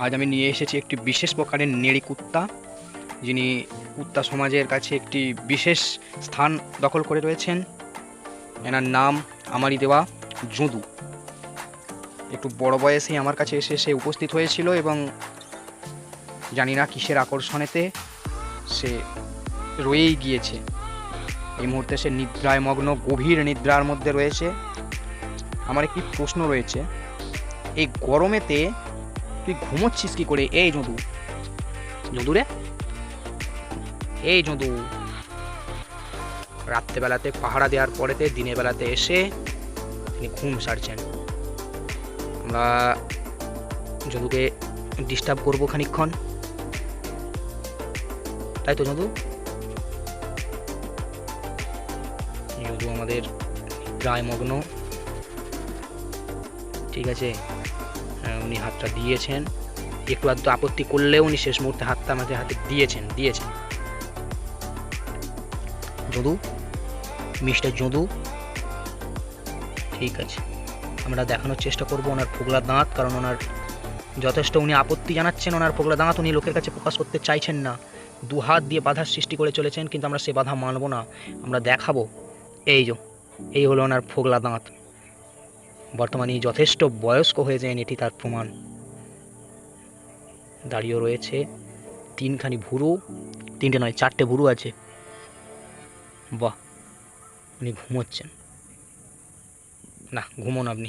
আজ আমি নিয়ে এসেছি একটি বিশেষ প্রকারের নেড়ি কুত্তা, যিনি কুত্তা সমাজের কাছে একটি বিশেষ স্থান দখল করে রয়েছেন। এনার নাম আমারই দেওয়া যদু। একটু বড় বয়সেই আমার কাছে এসে সে উপস্থিত হয়েছিল এবং জানি না কিসের আকর্ষণেতে সে রয়েই গিয়েছে। এই মুহূর্তে সে নিদ্রায় মগ্ন, গভীর নিদ্রার মধ্যে রয়েছে। আমার একটি প্রশ্ন রয়েছে, এই গরমেতে তুই ঘুমোচ্ছিস কি করে? এই যদু, যদু রে, এই যদু, রাত্রেবেলাতে পাহারা দেওয়ার পরেতে দিনের বেলাতে এসে তিনি ঘুম সারছেন। আমরা যদুকে ডিস্টার্ব করবো খানিকক্ষণ, তাই তো যদু? যদু আমাদের প্রায় মগ্ন, ঠিক আছে। উনি হাতটা দিয়েছেন, একটু আধটু আপত্তি করলেও উনি শেষ মুহূর্তে হাতটা আমাদের হাতে দিয়েছেন। যদু, মিস্টার যদু, ঠিক আছে, আমরা দেখানোর চেষ্টা করব ওনার ফোগলা দাঁত, কারণ ওনার যথেষ্ট উনি আপত্তি জানাচ্ছেন। ওনার ফোগলা দাঁত উনি লোকের কাছে প্রকাশ করতে চাইছেন না, দু হাত দিয়ে বাধার সৃষ্টি করে চলেছেন, কিন্তু আমরা সে বাধা মানব না, আমরা দেখাবো। এই হলো ওনার ফোগলা দাঁত। বর্তমানে যথেষ্ট বয়স্ক হয়ে যায়, এটি তার প্রমাণ। দাঁড়িয়ে রয়েছে তিনখানি ভুরু, তিনটে নয় চারটে ভুরু আছে। বাহ, উনি ঘুমোচ্ছেন। না, ঘুমোন আপনি।